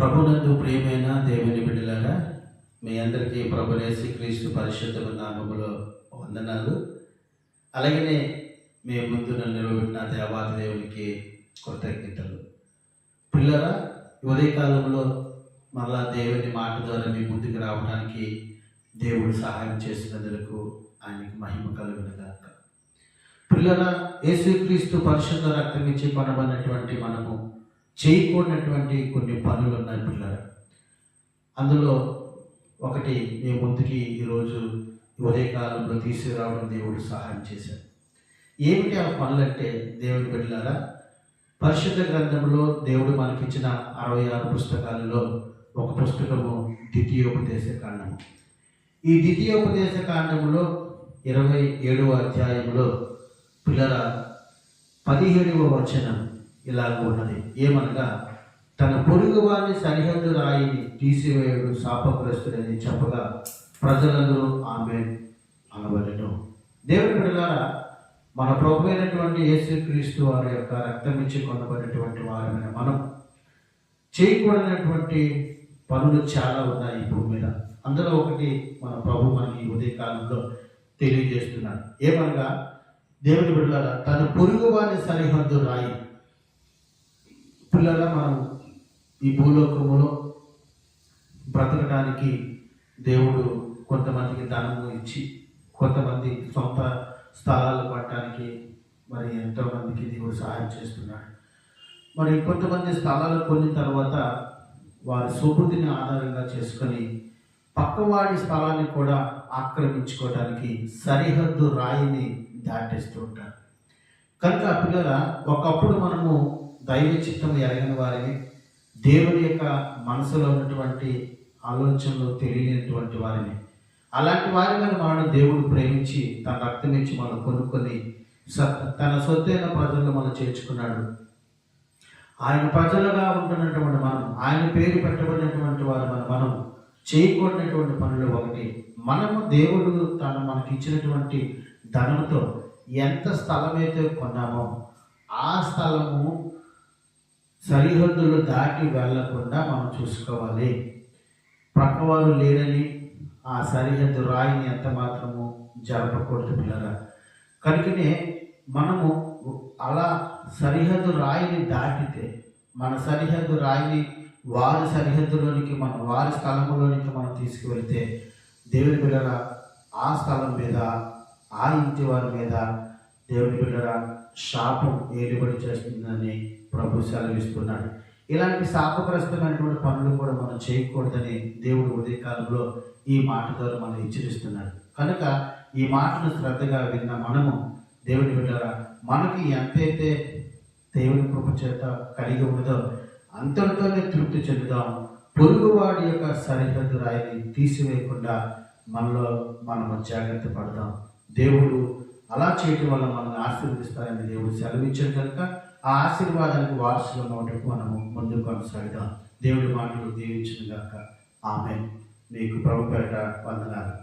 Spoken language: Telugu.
ప్రభునందు ప్రియమైన దేవుని బిడ్డలారా, మీ అందరికీ ప్రభు యేసుక్రీస్తు పరిశుద్ధ నామములో వందనాలు. అలాగనే మీ ముందు నన్ను నిలబెట్టిన దేవాది దేవునికి కృతజ్ఞతలు. పిల్లరా, ఉదయకాలంలో మరలా దేవుని మాట ద్వారా మీ ముందుకు రావడానికి దేవుడు సహాయం చేసినందుకు ఆయనకి మహిమ కలుగునుగాక. పిల్లరా, యేసుక్రీస్తు పరిశుద్ధ రక్తం ఇచ్చి కొనబడినటువంటి మనము చేయకూడనటువంటి కొన్ని పనులు ఉన్నాయి పిల్లరా. అందులో ఒకటి మీ ముందుకి ఈరోజు ఉదయకాలంలో తీసుకురావడం దేవుడు సహాయం చేశాడు. ఏమిటి ఆ పనులంటే, దేవుని బిడ్డలారా, పరిశుద్ధ గ్రంథంలో దేవుడు మనకిచ్చిన 66 పుస్తకాలలో ఒక పుస్తకము ద్వితీయోపదేశ కాండము. ఈ ద్వితీయోపదేశ కాండములో 27వ అధ్యాయంలో పిల్లరా 17వ వచనం ఇలాగ ఉన్నది. ఏమనగా, తన పొరుగు వారి సరిహద్దు రాయిని తీసివేయడు శాపగ్రస్తుడని చెప్పగా ప్రజలందరూ ఆమేన్ అనబడెను. దేవుని బిడ్డలారా, మన ప్రభు అయినటువంటి యేసుక్రీస్తు వారి యొక్క రక్తం ఇచ్చి కొనబడినటువంటి వారమైన మనం చేయకూడనటువంటి పనులు చాలా ఉన్నాయి ఈ భూమి మీద. అందులో ఒకటి మన ప్రభు మనకి ఈ ఉదయకాలంలో తెలియజేస్తున్నాడు. ఏమనగా, దేవుని బిడ్డలారా, తన పొరుగు వారి సరిహద్దు రాయి. పిల్లల, మనం ఈ భూలోకములో బ్రతకడానికి దేవుడు కొంతమందికి ధనము ఇచ్చి, కొంతమంది సొంత స్థలాలు పట్టడానికి మరి ఎంతోమందికి దేవుడు సహాయం చేస్తున్నాడు. మరి కొంతమంది స్థలాలు కొన్న తర్వాత వారి సుబుద్ధిని ఆధారంగా చేసుకొని పక్కవాడి స్థలాన్ని కూడా ఆక్రమించుకోవడానికి సరిహద్దు రాయిని దాటేస్తూ ఉంటారు. కనుక పిల్లల, ఒకప్పుడు మనము దైవ చిత్తం ఎరగని వారిని, దేవుని యొక్క మనసులో ఉన్నటువంటి ఆలోచనలు తెలియనటువంటి వారిని, అలాంటి వారిని మనం దేవుడు ప్రేమించి తన రక్తం ఇచ్చి మనం కొనుక్కొని తన సొత్తైన ప్రజల్లో మనం చేర్చుకున్నాడు. ఆయన ప్రజలుగా ఉంటున్నటువంటి మనం, ఆయన పేరు పెట్టబడినటువంటి వారు మనం చేయకూడనటువంటి పనులు ఒకటి, మనము దేవుడు మనకి ఇచ్చినటువంటి ధనంతో ఎంత స్థలమైతే కొన్నామో ఆ స్థలము సరిహద్దులు దాటి వెళ్లకుండా మనం చూసుకోవాలి. ప్రక్కవారు లేరని ఆ సరిహద్దు రాయిని ఎంత మాత్రము జరపకూడదు పిల్లరా. కనుకనే మనము అలా సరిహద్దు రాయిని దాటితే, మన సరిహద్దు రాయిని వారి సరిహద్దులోనికి, వారి స్థలంలోనికి మనం తీసుకువెళ్తే, దేవుని బిడ్డరా, ఆ స్థలం మీద, ఆ ఇంటి వారి మీద దేవుని బిడ్డరా శాపం ఏలుబడి చేస్తుందని ప్రభు సెలవిస్తున్నాడు. ఇలాంటి శాపగ్రస్తమైనటువంటి పనులు కూడా మనం చేయకూడదని దేవుడు ఉదయకాలంలో ఈ మాట ద్వారా మనం హెచ్చరిస్తున్నాడు. కనుక ఈ మాటను శ్రద్ధగా విన్న మనము దేవుని బిడ్డరా, మనకి ఎంతైతే దేవుని కృప చేత కలిగి ఉన్నదో అంతటితోనే తృప్తి చెందుదాం. పొరుగువాడి యొక్క సరిహద్దు రాయిని తీసివేయకుండా మనలో మనము జాగ్రత్త పడదాం. దేవుడు అలా చేయటం వల్ల మనల్ని ఆశీర్వదిస్తారని దేవుడు సెలవిచ్చాడు. కనుక ఆ ఆశీర్వాదానికి వారసులం అవటకు మనము ముందుకు కొనసాగుదాం. దేవుడి మాటలు దీవించును గాక. ఆమేన్. మీకు ప్రభు పేరిట వందనాలు.